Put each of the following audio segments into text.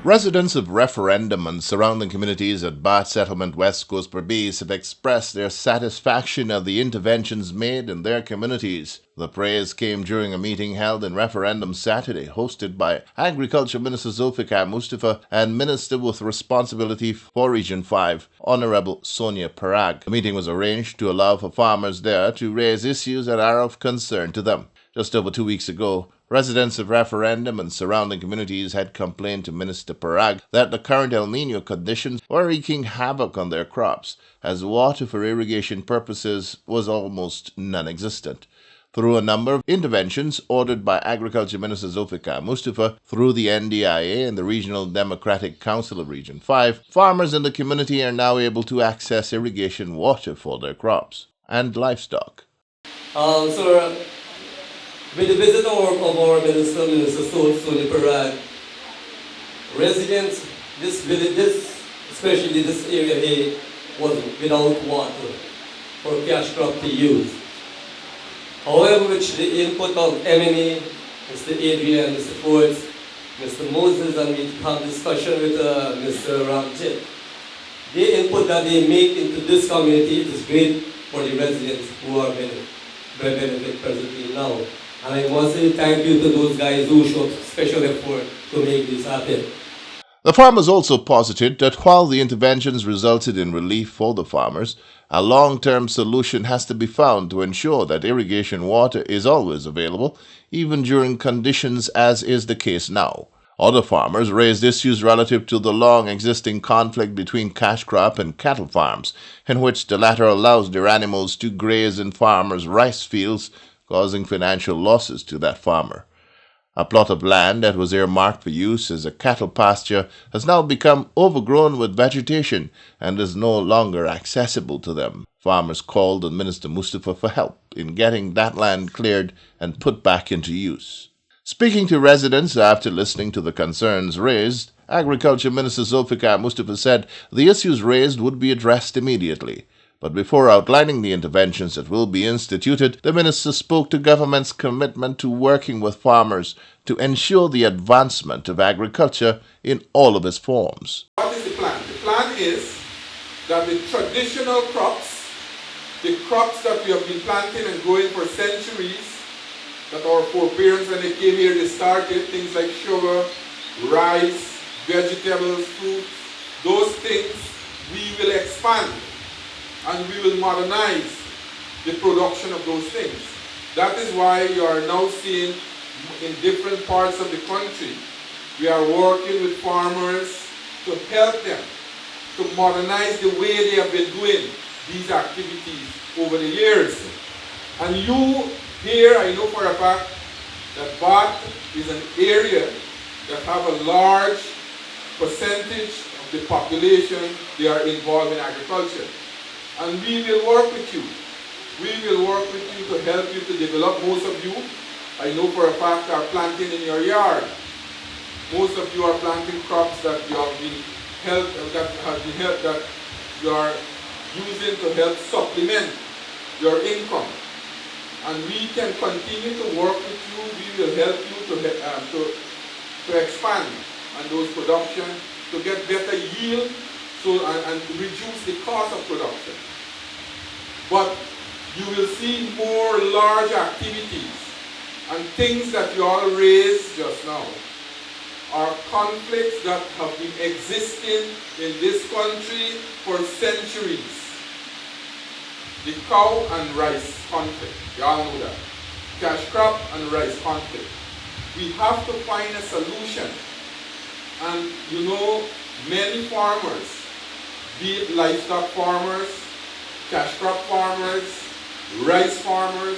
Residents of Referendum and surrounding communities at Bat Settlement West Coast BERBICE have expressed their satisfaction at the interventions made in their communities. The praise came during a meeting held in Referendum Saturday, hosted by Agriculture Minister Zulfikar Mustafa and Minister with responsibility for Region 5, Honorable Sonia Parag. The meeting was arranged to allow for farmers there to raise issues that are of concern to them. Just over 2 weeks ago, residents of Referendum and surrounding communities had complained to Minister Parag that the current El Niño conditions were wreaking havoc on their crops, as water for irrigation purposes was almost non-existent. Through a number of interventions ordered by Agriculture Minister Zulfikar Mustafa through the NDIA and the Regional Democratic Council of Region 5, farmers in the community are now able to access irrigation water for their crops and livestock. With the visit of our Minister Sonia Parag, residents, this village, especially this area here, was without water for cash crop to use. However, with the input of MNE, Mr. Adrian, Mr. Fords, Mr. Moses, and we have discussion with Mr. Ramjit, the input that they make into this community is great for the residents who are benefit presently now. And I want to say thank you to those guys who showed special effort to make this happen. The farmers also posited that while the interventions resulted in relief for the farmers, a long-term solution has to be found to ensure that irrigation water is always available, even during conditions as is the case now. Other farmers raised issues relative to the long-existing conflict between cash crop and cattle farms, in which the latter allows their animals to graze in farmers' rice fields, causing financial losses to that farmer. A plot of land that was earmarked for use as a cattle pasture has now become overgrown with vegetation and is no longer accessible to them. Farmers called on Minister Mustafa for help in getting that land cleared and put back into use. Speaking to residents after listening to the concerns raised, Agriculture Minister Zulfikar Mustafa said the issues raised would be addressed immediately. But before outlining the interventions that will be instituted, the minister spoke to government's commitment to working with farmers to ensure the advancement of agriculture in all of its forms. What is the plan? The plan is that the traditional crops, the crops that we have been planting and growing for centuries, that our foreparents when they came here, they started, things like sugar, rice, vegetables, fruits, those things we will expand. And we will modernize the production of those things. That is why you are now seeing in different parts of the country, we are working with farmers to help them to modernize the way they have been doing these activities over the years. And you here, I know for a fact that Bat is an area that have a large percentage of the population, they are involved in agriculture. And we will work with you. We will work with you to help you to develop. Most of you, I know for a fact, are planting in your yard. Most of you are planting crops that you have been helped, that you are using to help supplement your income. And we can continue to work with you. We will help you to expand on those production, to get better yield, and reduce the cost of production. But you will see more large activities and things that you all raised just now are conflicts that have been existing in this country for centuries. The cow and rice conflict, you all know that. Cash crop and rice conflict. We have to find a solution. And you know, many farmers, be it livestock farmers, cash crop farmers, rice farmers,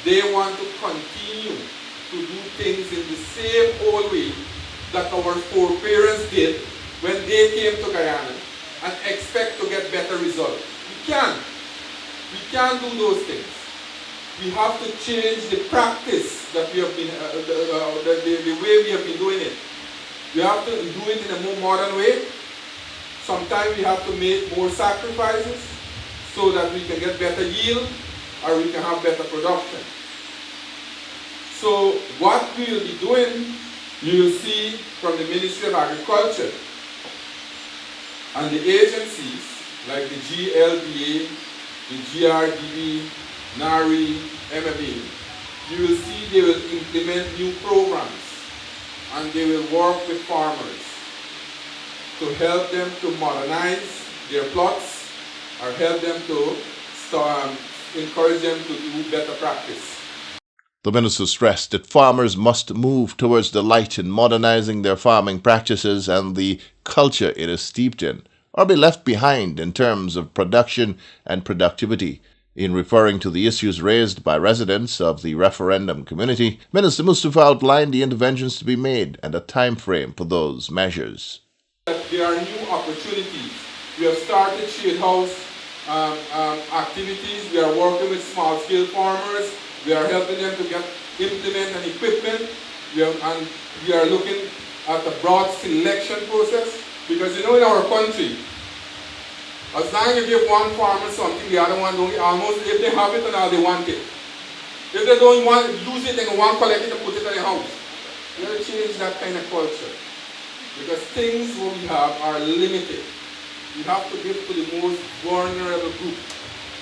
they want to continue to do things in the same old way that our foreparents did when they came to Guyana and expect to get better results. We can't. We can't do those things. We have to change the practice that we have been, the way we have been doing it. We have to do it in a more modern way. Sometimes we have to make more sacrifices so that we can get better yield or we can have better production. So what we will be doing You will see from the Ministry of Agriculture and the agencies like the GLBA, the GRDB, NARI, MMA, you will see they will implement new programs and they will work with farmers to help them to modernize their plots or help them to encourage them to do better practice. The minister stressed that farmers must move towards the light in modernizing their farming practices and the culture it is steeped in, or be left behind in terms of production and productivity. In referring to the issues raised by residents of the referendum community, Minister Mustafa outlined the interventions to be made and a time frame for those measures. There are new opportunities. We have started shade house activities. We are working with small-scale farmers. We are helping them to implement and equipment. We are looking at a broad selection process because in our country, as long as you give one farmer something, the other one don't, almost if they have it and all they want it. If they don't want use it, they can one collect it and put it in the house. We have to change that kind of culture because things what we have are limited. We have to give to the most vulnerable group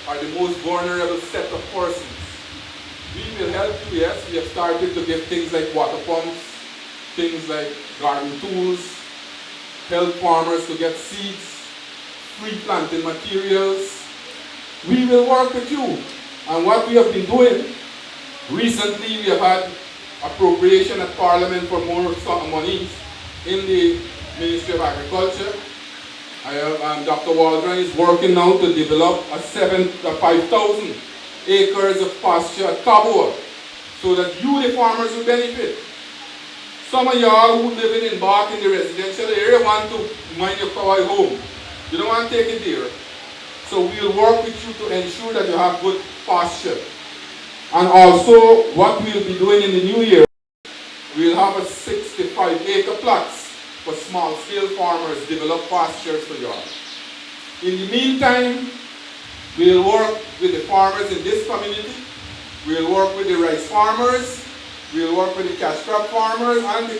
or the most vulnerable set of persons. We will help you, yes, we have started to give things like water pumps, things like garden tools, help farmers to get seeds, free planting materials. We will work with you. And what we have been doing, recently we have had appropriation at Parliament for more monies in the Ministry of Agriculture. Dr. Waldron is working now to develop a 5,000 acres of pasture at Kabul so that you, the farmers, will benefit. Some of y'all who live in Bark in the residential area want to mind your cow at home. You don't want to take it there. So we'll work with you to ensure that you have good pasture. And also, what we'll be doing in the new year, we'll have a 65-acre plots for small-scale farmers, develop pastures for y'all. In the meantime, we'll work with the farmers in this community. We'll work with the rice farmers. We'll work with the cash crop farmers and the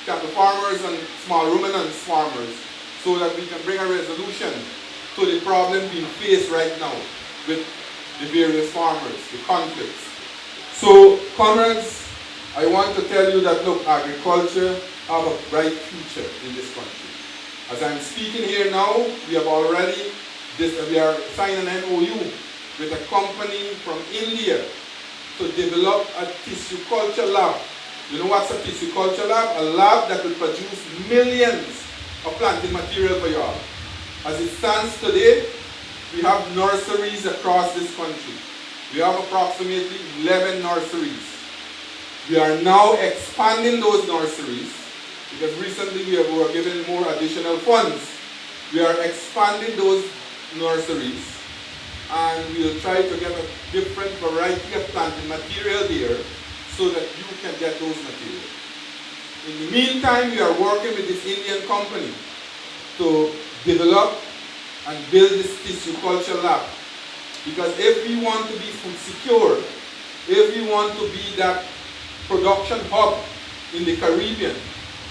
cattle farmers and small ruminants farmers so that we can bring a resolution to the problem being faced right now with the various farmers, the conflicts. So, comrades, I want to tell you that, look, agriculture have a bright future in this country. As I'm speaking here now, we are signing an MOU with a company from India to develop a tissue culture lab. You know what's a tissue culture lab? A lab that will produce millions of planting material for y'all. As it stands today, we have nurseries across this country. We have approximately 11 nurseries. We are now expanding those nurseries because recently we were given more additional funds. We are expanding those nurseries and we will try to get a different variety of planting material there so that you can get those materials. In the meantime, we are working with this Indian company to develop and build this tissue culture lab. Because if we want to be food secure, if we want to be that production hub in the Caribbean,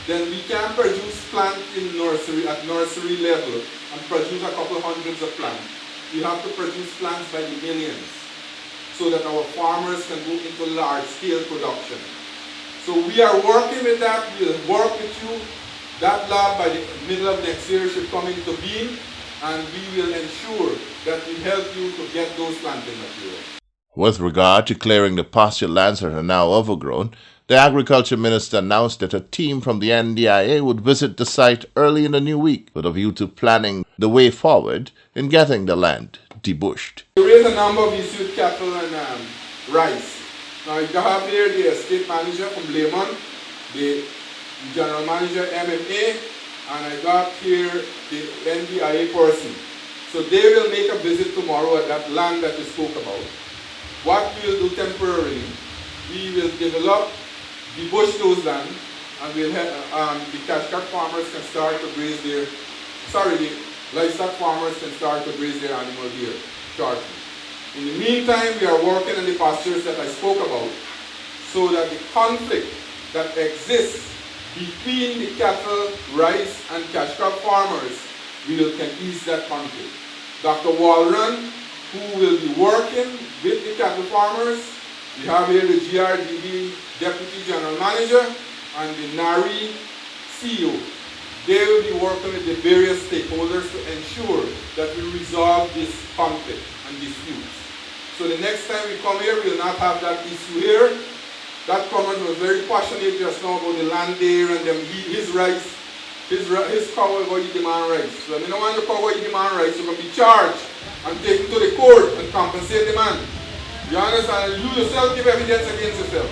then we can produce plants in nursery at nursery level and produce a couple hundreds of plants. We have to produce plants by the millions so that our farmers can go into large-scale production. So we are working with that. We'll work with you. That lab by the middle of next year should come into being, and we will ensure that we help you to get those planting materials. With regard to clearing the pasture lands that are now overgrown, the Agriculture Minister announced that a team from the NDIA would visit the site early in the new week with a view to planning the way forward in getting the land debushed. We raise a number of issues with cattle and rice. Now you have here the estate manager from Lehman, the general manager MMA, and I got here the NDIA person. So they will make a visit tomorrow at that land that we spoke about. What we will do temporarily, we will develop, debush those land, and we'll have the cash crop farmers can start to graze their, the livestock farmers can start to graze their animal here shortly. In the meantime, we are working on the pastures that I spoke about so that the conflict that exists between the cattle, rice, and cash crop farmers can ease that conflict. Dr. Walron, who will be working with the cattle farmers, we have here the GRDB Deputy General Manager and the NARI CEO. They will be working with the various stakeholders to ensure that we resolve this conflict and disputes. So the next time we come here, we will not have that issue here. That comment was very passionate just now about the land there and them, his rice, his cow will go eat the man rice. So when you don't want the cow to eat the man rice, you're going to be charged and taken to the court and compensate the man. You understand? You yourself give evidence against yourself.